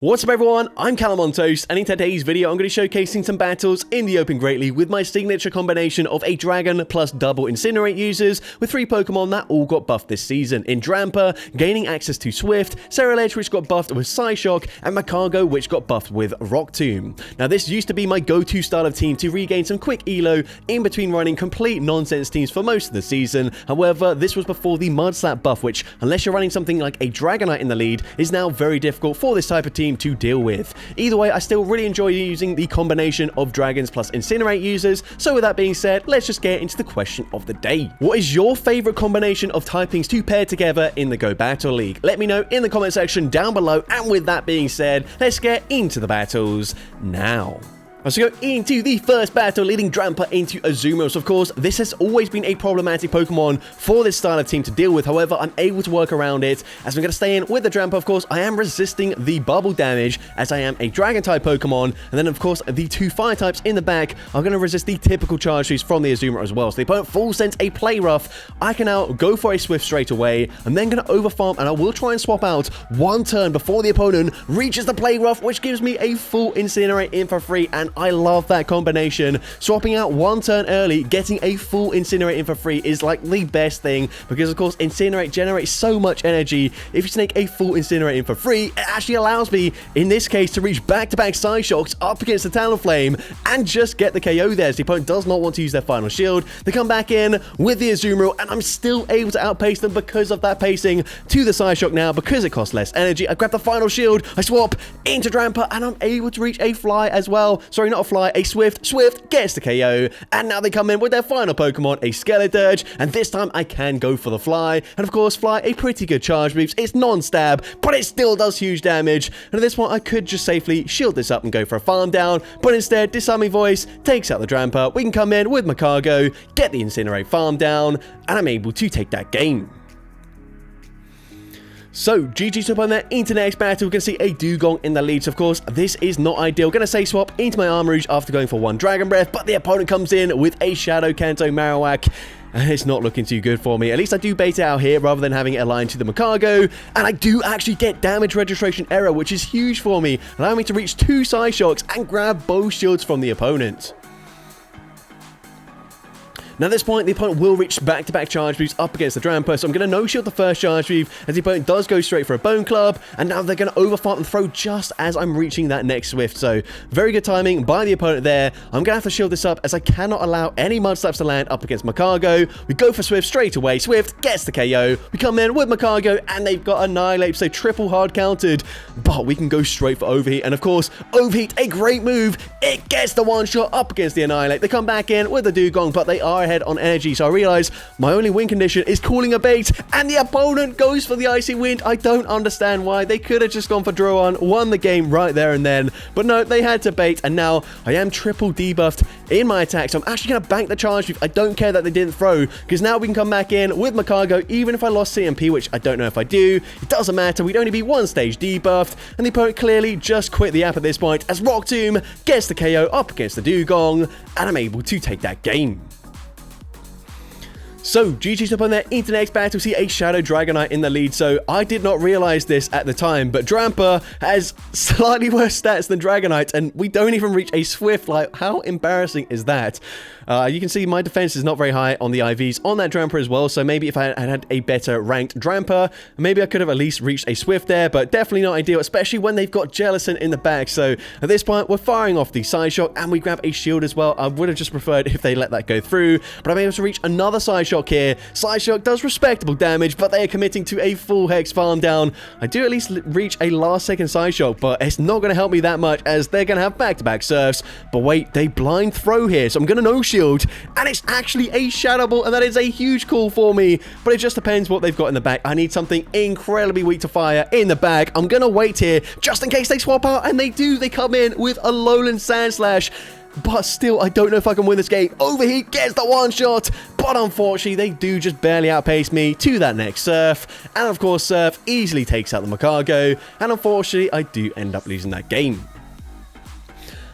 What's up everyone, I'm CallumOnToast, and in today's video I'm going to be showcasing some battles in the Open Greatly with my signature combination of a Dragon plus double Incinerate users with 3 Pokemon that all got buffed this season, in Drampa, gaining access to Swift, Ceruledge which got buffed with Psyshock, and Macargo which got buffed with Rock Tomb. Now this used to be my go-to style of team to regain some quick elo in between running complete nonsense teams for most of the season. However, this was before the Mudslap buff, which, unless you're running something like a Dragonite in the lead, is now very difficult for this type of team to deal with. Either way, I still really enjoy using the combination of Dragons plus Incinerate users, so with that being said, let's just get into the question of the day. What is your favorite combination of typings to pair together in the Go Battle League? Let me know in the comment section down below, and with that being said, let's get into the battles now. Let's go into the first battle, leading Drampa into Azumarill. Of course, this has always been a problematic Pokemon for this style of team to deal with. However, I'm able to work around it, as I'm going to stay in with the Drampa. Of course, I am resisting the bubble damage, as I am a Dragon-type Pokemon. And then, of course, the 2 Fire types in the back are going to resist the typical charge boost from the Azumarill as well. So the opponent full sends a Play Rough. I can now go for a Swift straight away. I'm then going to overfarm, and I will try and swap out 1 turn before the opponent reaches the Play Rough, which gives me a full Incinerate in for free. And I love that combination. Swapping out 1 turn early, getting a full Incinerate in for free is like the best thing, because of course Incinerate generates so much energy. If you snake a full Incinerate in for free, it actually allows me, in this case, to reach back-to-back Psyshocks up against the Talonflame and just get the KO there. So the opponent does not want to use their final shield. They come back in with the Azumarill, and I'm still able to outpace them because of that pacing to the Psyshock now, because it costs less energy. I grab the final shield, I swap into Drampa, and I'm able to reach a Fly as well. Sorry, not a Fly, a Swift. Swift gets the KO, and now they come in with their final Pokemon, a Skeledirge, and this time I can go for the Fly, and of course Fly, a pretty good charge boost. It's non-stab, but it still does huge damage, and at this point I could just safely shield this up and go for a farm down, but instead Disarming Voice takes out the Drampa. We can come in with Macargo, get the Incinerate farm down, and I'm able to take that game. So, GG's up on that into the next battle. We can see a Dugong in the lead. So, of course, this is not ideal. Gonna say swap into my Armourouge after going for 1 Dragon Breath, but the opponent comes in with a Shadow Kanto Marowak, and it's not looking too good for me. At least I do bait it out here rather than having it aligned to the Macargo, and I do actually get damage registration error, which is huge for me, allowing me to reach 2 Psyshocks and grab both shields from the opponent. Now at this point, the opponent will reach back-to-back charge moves up against the Drampa, so I'm going to no-shield the first charge move, as the opponent does go straight for a Bone Club, and now they're going to overfarm and throw just as I'm reaching that next Swift. So very good timing by the opponent there. I'm going to have to shield this up, as I cannot allow any Mudslaps to land up against Macargo. We go for Swift straight away. Swift gets the KO. We come in with Macargo, and they've got Annihilate, so triple hard countered, but we can go straight for Overheat, and of course, Overheat, a great move. It gets the one-shot up against the Annihilate. They come back in with the Dugong, but they are ahead on energy, so I realize my only win condition is calling a bait, and the opponent goes for the Icy Wind. I don't understand why. They could have just gone for draw on, won the game right there and then, but no, they had to bait, and now I am triple debuffed in my attack, so I'm actually going to bank the charge move. I don't care that they didn't throw, because now we can come back in with Macargo, even if I lost CMP, which I don't know if I do. It doesn't matter. We'd only be 1 stage debuffed, and the opponent clearly just quit the app at this point, as Rock Tomb gets the KO up against the Dugong, and I'm able to take that game. So, GG's up on that into the next battle. See a Shadow Dragonite in the lead. So, I did not realize this at the time, but Drampa has slightly worse stats than Dragonite, and we don't even reach a Swift. Like, how embarrassing is that? You can see my defense is not very high on the IVs on that Drampa as well, so maybe if I had a better ranked Drampa, maybe I could have at least reached a Swift there, but definitely not ideal, especially when they've got Jellicent in the back. So, at this point, we're firing off the Psyshock, and we grab a shield as well. I would have just preferred if they let that go through, but I'm able to reach another Psyshock here. Psyshock does respectable damage, but they are committing to a full Hex farm down. I do at least reach a last-second Psyshock, but it's not going to help me that much, as they're going to have back-to-back Surfs. But wait, they blind throw here, so I'm going to no-shield, and it's actually a Shadow Ball, and that is a huge call for me, but it just depends what they've got in the back. I need something incredibly weak to fire in the back. I'm going to wait here, just in case they swap out, and they do. They come in with a Lowland Sandslash, but still, I don't know if I can win this game. Overheat gets the one-shot, but unfortunately, they do just barely outpace me to that next Surf. And of course, Surf easily takes out the Macargo, and unfortunately, I do end up losing that game.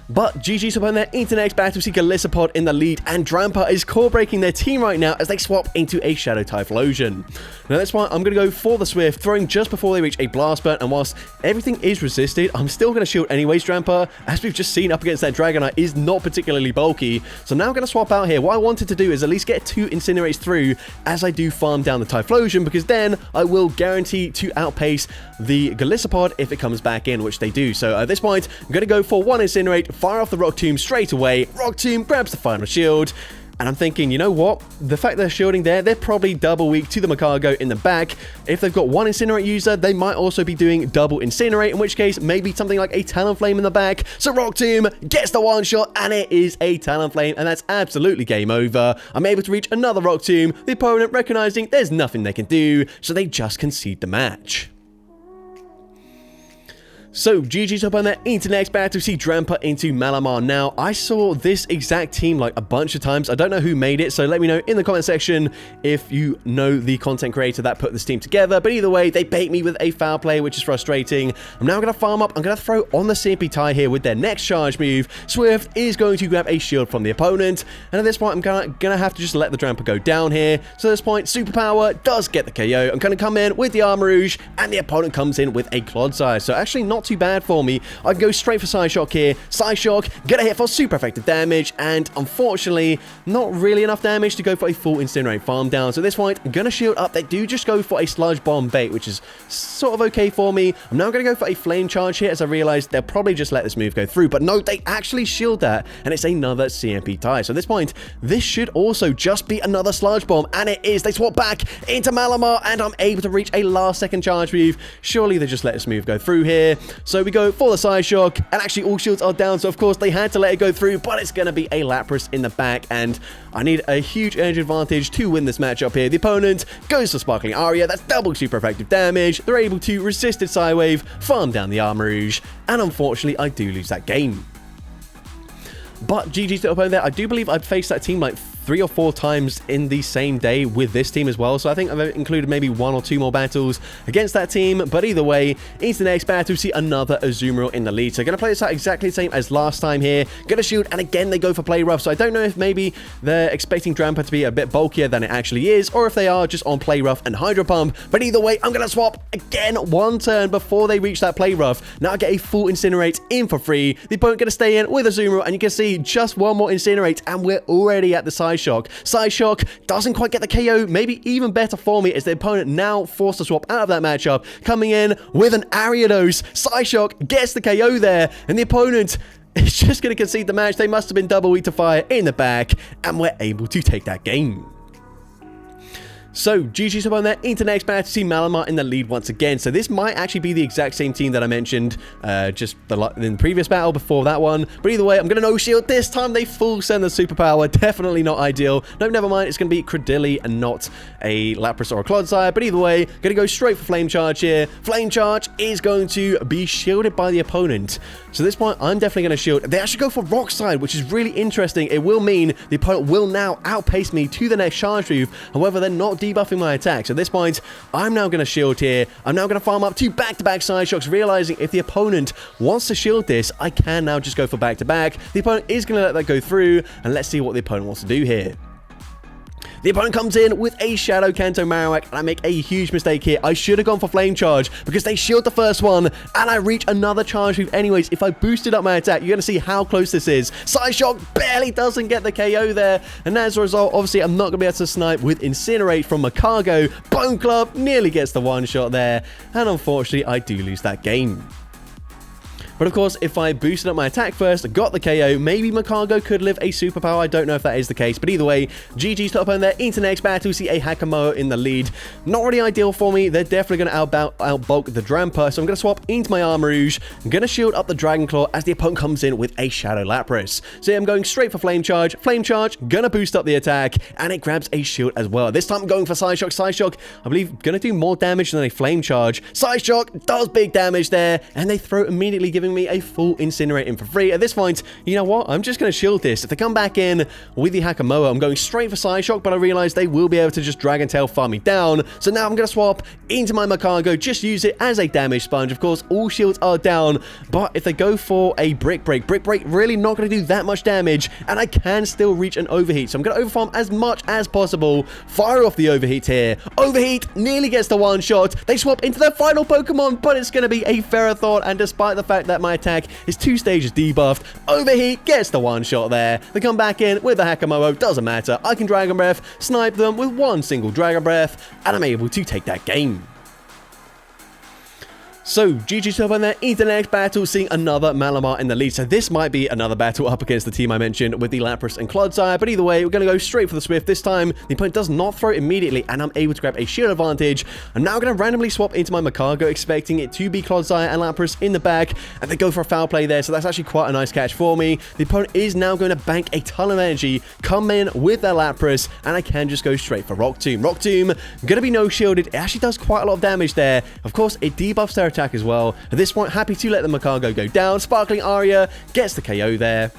But GG's upon their into next battle, see Galissapod in the lead, and Drampa is core breaking their team right now as they swap into a Shadow Typhlosion. Now that's why I'm going to go for the Swift, throwing just before they reach a Blast Burn, and whilst everything is resisted, I'm still going to shield anyways. Drampa, as we've just seen up against that Dragonite, is not particularly bulky, so now I'm going to swap out here. What I wanted to do is at least get 2 Incinerates through as I do farm down the Typhlosion, because then I will guarantee to outpace the Galissapod if it comes back in, which they do. So at this point, I'm going to go for 1 Incinerate, fire off the Rock Tomb straight away. Rock Tomb grabs the final shield. And I'm thinking, you know what? The fact they're shielding there, they're probably double weak to the Macargo in the back. If they've got 1 Incinerate user, they might also be doing double Incinerate, in which case, maybe something like a Talonflame in the back. So Rock Tomb gets the one shot, and it is a Talonflame, and that's absolutely game over. I'm able to reach another Rock Tomb, the opponent recognizing there's nothing they can do, so they just concede the match. So, GG's up on that into next battle, see Drampa into Malamar. Now, I saw this exact team like a bunch of times. I don't know who made it, so let me know in the comment section if you know the content creator that put this team together. But either way, they bait me with a foul play, which is frustrating. I'm now going to farm up. I'm going to throw on the CMP tie here with their next charge move. Swift is going to grab a shield from the opponent. And at this point, I'm going to have to just let the Drampa go down here. So at this point, Superpower does get the KO. I'm going to come in with the Armor Rouge, and the opponent comes in with a Clodsire. So actually not too bad for me. I can go straight for Psyshock here. Psyshock, get a hit for super effective damage, and unfortunately, not really enough damage to go for a full Incinerate farm down. So at this point, I'm going to shield up. They do just go for a Sludge Bomb bait, which is sort of okay for me. I'm now going to go for a Flame Charge here, as I realized they'll probably just let this move go through. But no, they actually shield that, and it's another CMP tie. So at this point, this should also just be another Sludge Bomb, and it is. They swap back into Malamar, and I'm able to reach a last second charge move. Surely they just let this move go through here. So we go for the Psyshock, and actually all shields are down, so of course they had to let it go through, but it's going to be a Lapras in the back, and I need a huge energy advantage to win this matchup here. The opponent goes for Sparkling Aria. That's double super effective damage. They're able to resist its Psywave, farm down the Armor Rouge, and unfortunately I do lose that game. But GG's to the opponent there. I do believe I've faced that team like 3 or 4 times in the same day with this team as well. So I think I've included maybe 1 or 2 more battles against that team. But either way, into the next battle, see another Azumarill in the lead. So going to play this out exactly the same as last time here. Going to shield, and again, they go for play rough. So I don't know if maybe they're expecting Drampa to be a bit bulkier than it actually is, or if they are just on play rough and Hydro Pump. But either way, I'm going to swap again 1 turn before they reach that play rough. Now I get a full Incinerate in for free. The opponent going to stay in with Azumarill, and you can see just 1 more Incinerate, and we're already at the Psyshock. Psyshock doesn't quite get the KO. Maybe even better for me is the opponent now forced to swap out of that matchup, coming in with an Ariados. Psyshock gets the KO there, and the opponent is just going to concede the match. They must have been double weak to fire in the back, and we're able to take that game. So, GG's upon there, into next battle, see Malamar in the lead once again. So this might actually be the exact same team that I mentioned just in the previous battle before that one. But either way, I'm going to no-shield. This time they full send the Superpower. Definitely not ideal. No, never mind. It's going to be Credilli and not a Lapras or a Clodsire. But either way, going to go straight for Flame Charge here. Flame Charge is going to be shielded by the opponent. So at this point, I'm definitely going to shield. They actually go for Rock Slide, which is really interesting. It will mean the opponent will now outpace me to the next charge move. However, they're not debuffing my attack. So at this point, I'm now going to shield here. I'm now going to farm up 2 back-to-back Psyshocks, realizing if the opponent wants to shield this, I can now just go for back-to-back. The opponent is going to let that go through, and let's see what the opponent wants to do here. The opponent comes in with a Shadow Kanto Marowak, and I make a huge mistake here. I should have gone for Flame Charge because they shield the first one, and I reach another charge move anyways. If I boosted up my attack, you're going to see how close this is. Psyshock barely doesn't get the KO there, and as a result, obviously, I'm not going to be able to snipe with Incinerate from Macargo. Bone Club nearly gets the one shot there, and unfortunately, I do lose that game. But of course, if I boosted up my attack first, got the KO, maybe Macargo could live a superpower. I don't know if that is the case. But either way, GG's top opponent there into next battle. See a Hakamoa in the lead. Not really ideal for me. They're definitely going to outbulk the Drampa. So I'm going to swap into my Armor Rouge. I'm going to shield up the Dragon Claw as the opponent comes in with a Shadow Lapras. So yeah, I'm going straight for Flame Charge. Flame Charge, going to boost up the attack. And it grabs a shield as well. This time I'm going for Psyshock. Psyshock, I believe, going to do more damage than a Flame Charge. Psyshock does big damage there. And they throw immediately giving giving me a full Incinerate in for free. At this point, you know what? I'm just going to shield this. If they come back in with the Hakamoa, I'm going straight for Psyshock, but I realize they will be able to just Dragon Tail farm me down. So now I'm going to swap into my Makago, just use it as a damage sponge. Of course, all shields are down, but if they go for a Brick Break really not going to do that much damage, and I can still reach an Overheat. So I'm going to overfarm as much as possible, fire off the Overheat here. Overheat nearly gets the one shot. They swap into their final Pokemon, but it's going to be a Ferrothorn, and despite the fact that my attack is 2 stages debuffed, Overheat gets the one shot there. They come back in with the Hakamoa, doesn't matter. I can Dragon Breath, snipe them with one single Dragon Breath, and I'm able to take that game. So, GG's up on there into the next battle, seeing another Malamar in the lead. So this might be another battle up against the team I mentioned with the Lapras and Clodsire. But either way, we're going to go straight for the Swift. This time, the opponent does not throw immediately, and I'm able to grab a shield advantage. I'm now going to randomly swap into my Makago, expecting it to be Clodsire and Lapras in the back. And they go for a foul play there, so that's actually quite a nice catch for me. The opponent is now going to bank a ton of energy, come in with their Lapras, and I can just go straight for Rock Tomb. Rock Tomb, going to be no shielded. It actually does quite a lot of damage there. Of course, it debuffs their attack as well. At this point, happy to let the Makago go down. Sparkling Aria gets the KO there.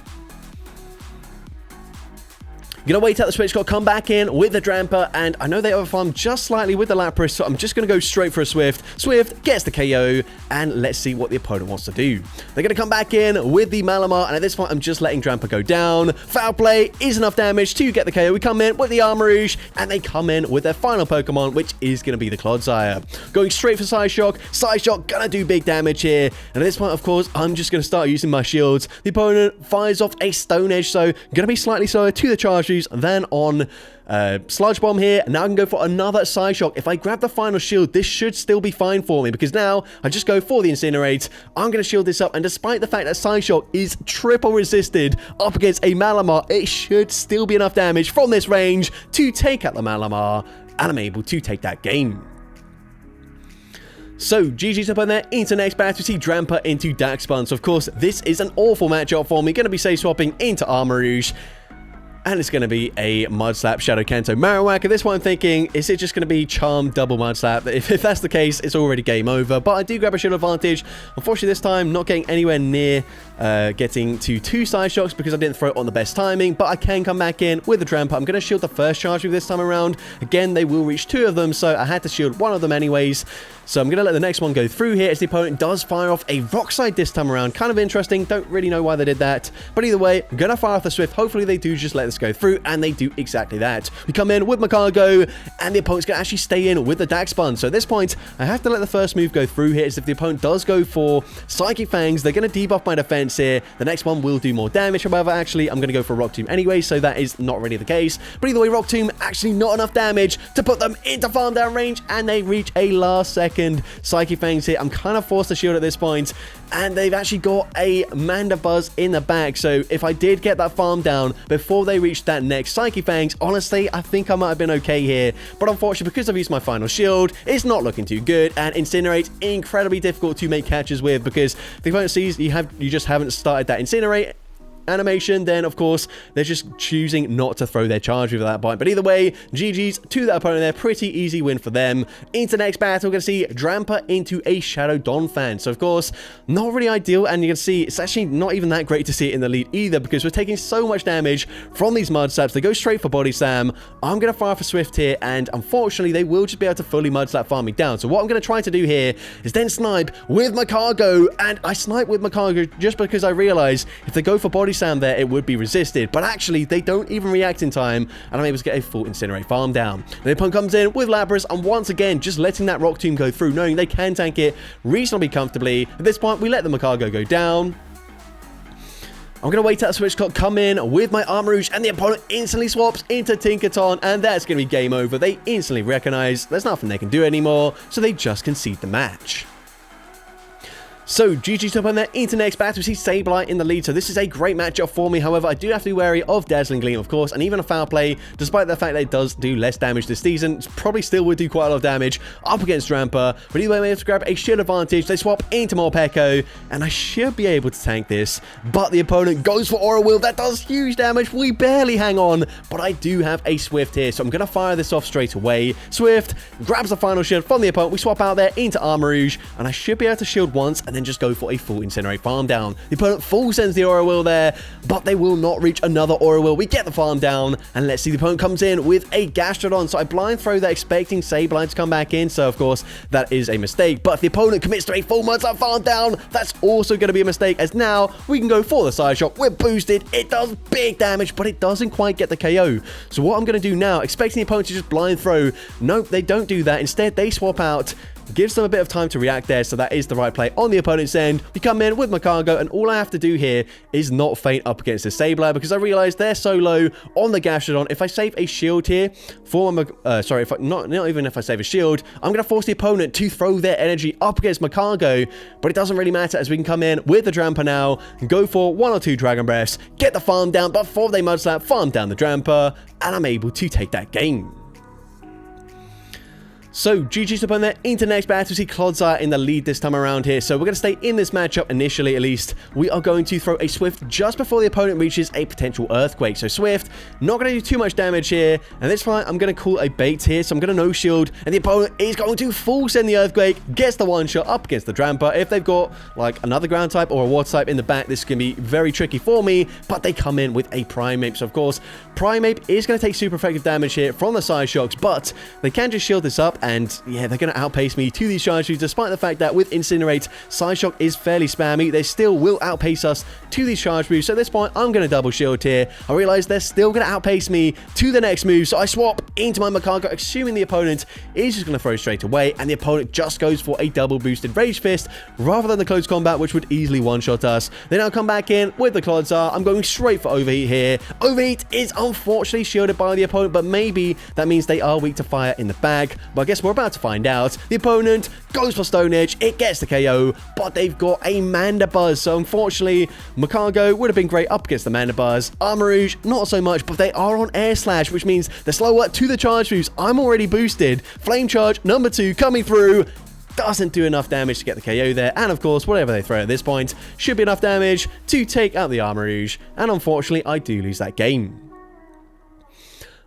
Gonna wait out the switch, got to come back in with the Dramper, and I know they overfarm just slightly with the Lapras, so I'm just gonna go straight for a Swift. Swift gets the KO, and let's see what the opponent wants to do. They're gonna come back in with the Malamar, and at this point, I'm just letting Dramper go down. Foul play is enough damage to get the KO. We come in with the Armarouge, and they come in with their final Pokemon, which is gonna be the Clodsire. Going straight for Psyshock. Psyshock gonna do big damage here, and at this point, of course, I'm just gonna start using my shields. The opponent fires off a Stone Edge, so gonna be slightly slower to the charge than on Sludge Bomb here. Now I can go for another Psyshock. If I grab the final shield, this should still be fine for me, because now I just go for the Incinerate. I'm going to shield this up, and despite the fact that Psyshock is triple resisted up against a Malamar, it should still be enough damage from this range to take out the Malamar, and I'm able to take that game. So, GG's up on there into next battle. We see Dramper into Darkspun. So, of course, this is an awful matchup for me. Going to be safe swapping into Armarouge. And it's going to be a Mud Slap Shadow Kanto Marowak. At this point, I'm thinking, is it just going to be Charm double Mud Slap? If that's the case, it's already game over. But I do grab a shield advantage. Unfortunately, this time, not getting anywhere near getting to 2 Psyshocks because I didn't throw it on the best timing. But I can come back in with the Tramper. I'm going to shield the first charge move this time around. Again, they will reach 2 of them, so I had to shield 1 of them anyways. So I'm going to let the next one go through here as the opponent does fire off a Rock Slide this time around. Kind of interesting. Don't really know why they did that. But either way, I'm going to fire off the Swift. Hopefully they do just let this go through, and they do exactly that. We come in with Makago, and the opponent's going to actually stay in with the Darkspun. So at this point, I have to let the first move go through here. As if the opponent does go for Psychic Fangs, they're going to debuff my defense here. The next one will do more damage. However, actually, I'm going to go for Rock Tomb anyway, so that is not really the case. But either way, Rock Tomb actually not enough damage to put them into farm down range, and they reach a last second Psychic Fangs here. I'm kind of forced to shield at this point, and they've actually got a Mandibuzz in the back. So if I did get that farm down before they reached that next Psychic Fangs, honestly, I think I might have been okay here. But unfortunately, because I've used my final shield, it's not looking too good, and Incinerate incredibly difficult to make catches with, because if the opponent sees you just haven't started that Incinerate animation, then of course they're just choosing not to throw their charge move at that point. But either way, GG's to that opponent there. Pretty easy win for them. Into the next battle, we're going to see Dramper into a Shadow Donphan. So of course, not really ideal, and you can see it's actually not even that great to see it in the lead either, because we're taking so much damage from these Mud Slaps. They go straight for Body Slam. I'm going to fire for Swift here, and unfortunately they will just be able to fully Mud Slap farm me down. So what I'm going to try to do here is then snipe with Makago, and I snipe with Makago just because I realize if they go for Body Slam there, it would be resisted. But actually, they don't even react in time, and I'm able to get a full Incinerate farm down. The opponent comes in with Lapras, and once again, just letting that Rock Tomb go through, knowing they can tank it reasonably comfortably. At this point, we let the Makago go down. I'm going to wait out the switch clock, come in with my Armarouge, and the opponent instantly swaps into Tinkaton, and that's going to be game over. They instantly recognize there's nothing they can do anymore, so they just concede the match. So, GG's up on there into next battle. We see Sableye in the lead, so this is a great matchup for me. However, I do have to be wary of Dazzling Gleam, of course, and even a foul play, despite the fact that it does do less damage this season, probably still would do quite a lot of damage up against Dramper. But either way, we have to grab a shield advantage. They swap into Morpeko, and I should be able to tank this, but the opponent goes for Aura Wheel. That does huge damage. We barely hang on, but I do have a Swift here, so I'm going to fire this off straight away. Swift grabs the final shield from the opponent. We swap out there into Armarouge, and I should be able to shield once, and then just go for a full Incinerate farm down. The opponent full sends the Aura Wheel there, but they will not reach another Aura Wheel. We get the farm down, and let's see, the opponent comes in with a Gastrodon. So I blind throw there, expecting Sableye to come back in. So, of course, that is a mistake. But if the opponent commits to a full Mudslap farm down, that's also going to be a mistake, as now we can go for the Side Shock. We're boosted. It does big damage, but it doesn't quite get the KO. So what I'm going to do now, expecting the opponent to just blind throw. Nope, they don't do that. Instead, they swap out. Gives them a bit of time to react there, so that is the right play on the opponent's end. We come in with Magcargo, and all I have to do here is not faint up against the Sableye, because I realize they're so low on the Gastrodon. If I save a shield here for not even if I save a shield, I'm going to force the opponent to throw their energy up against Magcargo, but it doesn't really matter, as we can come in with the Drampa now and go for 1 or 2 Dragon Breaths, get the farm down before they Mudslap, farm down the Drampa, and I'm able to take that game. So, GG's up on there into next battle. We see Clodsire in the lead this time around here. So, we're going to stay in this matchup initially, at least. We are going to throw a Swift just before the opponent reaches a potential Earthquake. So, Swift, not going to do too much damage here. And this time, I'm going to call a bait here. So, I'm going to no shield. And the opponent is going to full send the Earthquake. Gets the one shot up against the Drampa. If they've got, like, another ground type or a water type in the back, this can be very tricky for me. But they come in with a Primeape. So, of course, Primeape is going to take super effective damage here from the Side Shocks. But they can just shield this up. And yeah, they're going to outpace me to these Charge Moves, despite the fact that with Incinerate, Side Shock is fairly spammy. They still will outpace us to these Charge Moves. So at this point, I'm going to double shield here. I realize they're still going to outpace me to the next move. So I swap into my Magcargo, assuming the opponent is just going to throw straight away. And the opponent just goes for a double boosted Rage Fist rather than the close combat, which would easily one-shot us. They now come back in with the Clodsire. I'm going straight for Overheat here. Overheat is unfortunately shielded by the opponent, but maybe that means they are weak to fire in the bag. But I guess we're about to find out. The opponent goes for Stone Edge. It gets the KO, but they've got a Mandibuzz. So unfortunately, Magcargo would have been great up against the Mandibuzz. Armarouge, not so much, but they are on Air Slash, which means they're slower to the Charge Moves. I'm already boosted. Flame Charge, number 2, coming through. Doesn't do enough damage to get the KO there, and of course, whatever they throw at this point should be enough damage to take out the Armarouge, and unfortunately, I do lose that game.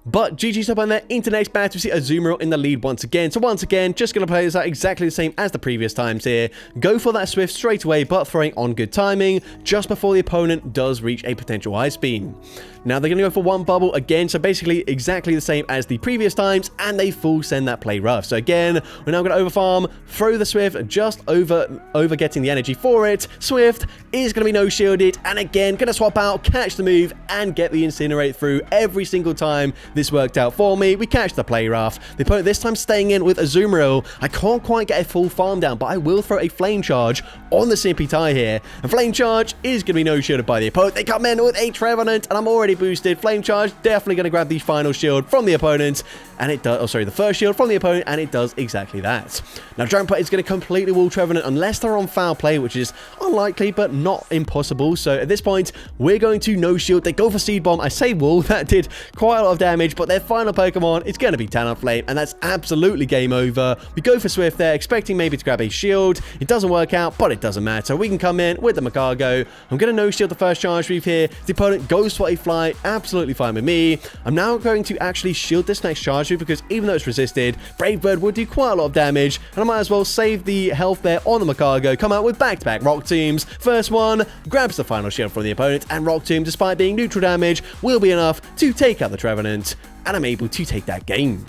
But GG's up on there into next battle. We see Azumarill in the lead once again. So once again, just going to play this out exactly the same as the previous times here. Go for that Swift straight away, but throwing on good timing just before the opponent does reach a potential Ice Beam. Now they're going to go for one bubble again, so basically exactly the same as the previous times, and they full send that play rough. So again, we're now going to overfarm, throw the Swift just over getting the energy for it. Swift is going to be no shielded, and again, going to swap out, catch the move, and get the Incinerate through every single time. This worked out for me. We catch the play rough. The opponent this time staying in with Azumarill. I can't quite get a full farm down, but I will throw a Flame Charge on the Simpy here. And Flame Charge is going to be no shielded by the opponent. They come in with a Trevenant, and I'm already boosted. Flame Charge definitely going to grab the final shield from the opponent, and it does, the first shield from the opponent, and it does exactly that. Now Drampa is going to completely wall Trevenant unless they're on foul play, which is unlikely but not impossible. So at this point, we're going to no shield. They go for Seed Bomb. I say wall, that did quite a lot of damage, but their final Pokemon is going to be Talonflame, and that's absolutely game over. We go for Swift there, expecting maybe to grab a shield. It doesn't work out, but it doesn't matter. We can come in with the Magcargo. I'm going to no shield the first Charge Move here. The opponent goes for a Fly. Absolutely fine with me. I'm now going to actually shield this next Charge Move, because even though it's resisted, Brave Bird would do quite a lot of damage, and I might as well save the health there on the Magcargo. Come out with back-to-back Rock Tombs. First one grabs the final shield from the opponent, and Rock Tomb, despite being neutral damage, will be enough to take out the Trevenant, and I'm able to take that game.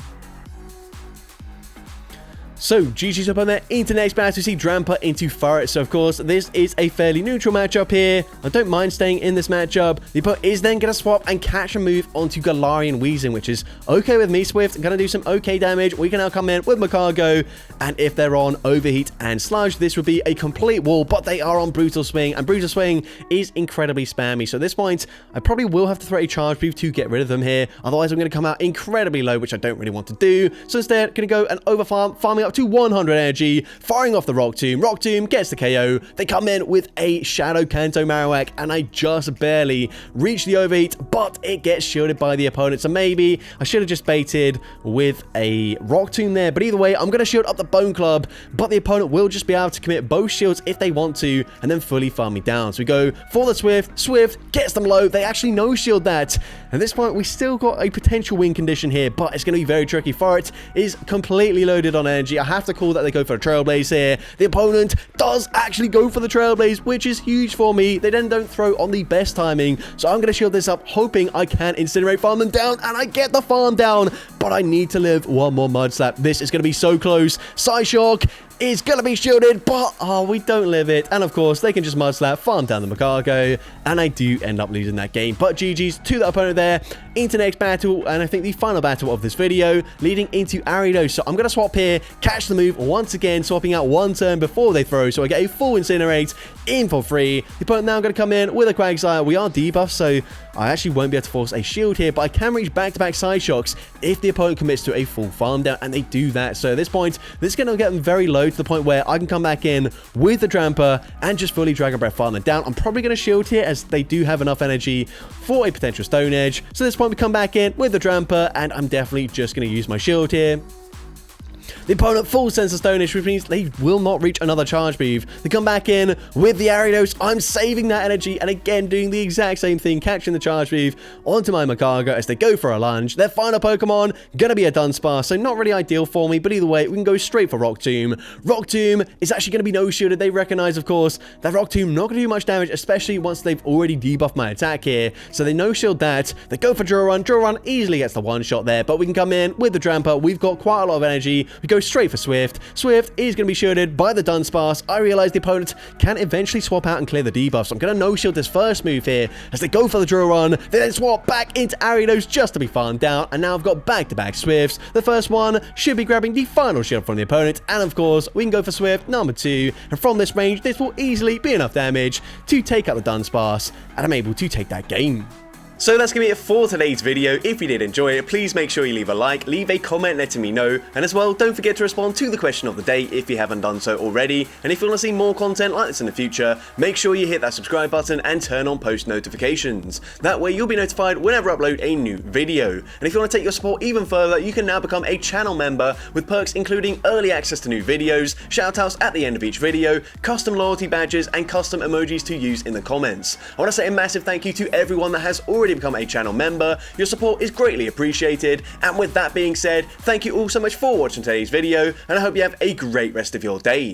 So, GG's up on there into next battle. We see Drampa into Furret. So, of course, this is a fairly neutral matchup here. I don't mind staying in this matchup. The opponent is then going to swap and catch a move onto Galarian Weezing, which is okay with me. Swift going to do some okay damage. We can now come in with Magcargo, and if they're on Overheat and Sludge, this would be a complete wall, but they are on Brutal Swing, and Brutal Swing is incredibly spammy. So, at this point, I probably will have to throw a Charge Move to get rid of them here. Otherwise, I'm going to come out incredibly low, which I don't really want to do. So, instead, going to go and overfarm, farming up to 100 energy, firing off the Rock Tomb. Rock Tomb gets the KO. They come in with a Shadow Kanto Marowak, and I just barely reach the Overheat, but it gets shielded by the opponent. So maybe I should have just baited with a Rock Tomb there, but either way, I'm going to shield up the Bone Club, but the opponent will just be able to commit both shields if they want to, and then fully farm me down. So we go for the Swift. Swift gets them low. They actually no shield that. At this point, we still got a potential win condition here, but it's going to be very tricky. Furret is completely loaded on energy. I have to call that they go for a Trailblaze here. The opponent does actually go for the Trailblaze, which is huge for me. They then don't throw on the best timing, so I'm going to shield this up, hoping I can Incinerate, farm them down, and I get the farm down, but I need to live one more Mud Slap. This is going to be so close. Psyshock is going to be shielded, but we don't live it. And of course, they can just Mud Slap, farm down the Macargo, and I do end up losing that game. But GG's to the opponent there. Into next battle, and I think the final battle of this video, leading into Ariados. So I'm going to swap here, catch the move once again, swapping out one turn before they throw, so I get a full Incinerate in for free. The opponent now going to come in with a Quagsire. We are debuffed, so I actually won't be able to force a shield here, but I can reach back-to-back side shocks if the opponent commits to a full farm down, and they do that. So at this point, this is going to get them very low to the point where I can come back in with the Tramper and just fully Dragon Breath farm them down. I'm probably going to shield here as they do have enough energy for a potential Stone Edge. So at this point, we come back in with the Tramper, and I'm definitely just going to use my shield here. The opponent full Sense of Stone Edge, which means they will not reach another charge move. They come back in with the Ariados. I'm saving that energy and again doing the exact same thing, catching the charge move onto my Macargo as they go for a lunge. Their final Pokemon gonna be a Dunsparce, so not really ideal for me, but either way, we can go straight for Rock Tomb. Rock Tomb is actually gonna be no shielded. They recognize, of course, that Rock Tomb not gonna do much damage, especially once they've already debuffed my attack here. So they no shield that. They go for Drill Run. Drill Run easily gets the one shot there, but we can come in with the Tramper. We've got quite a lot of energy. We go straight for Swift. Swift is going to be shielded by the Dunsparce. I realize the opponent can eventually swap out and clear the debuff, so I'm going to no-shield this first move here as they go for the Drill Run. They then swap back into Ariados just to be farmed down, and now I've got back-to-back Swifts. The first one should be grabbing the final shield from the opponent, and of course, we can go for Swift number 2, and from this range, this will easily be enough damage to take out the Dunsparce, and I'm able to take that game. So that's going to be it for today's video. If you did enjoy it, please make sure you leave a like, leave a comment letting me know, and as well, don't forget to respond to the question of the day if you haven't done so already. And if you want to see more content like this in the future, make sure you hit that subscribe button and turn on post notifications. That way you'll be notified whenever I upload a new video. And if you want to take your support even further, you can now become a channel member with perks including early access to new videos, shoutouts at the end of each video, custom loyalty badges, and custom emojis to use in the comments. I want to say a massive thank you to everyone that has already become a channel member. Your support is greatly appreciated, and with that being said, thank you all so much for watching today's video, and I hope you have a great rest of your day.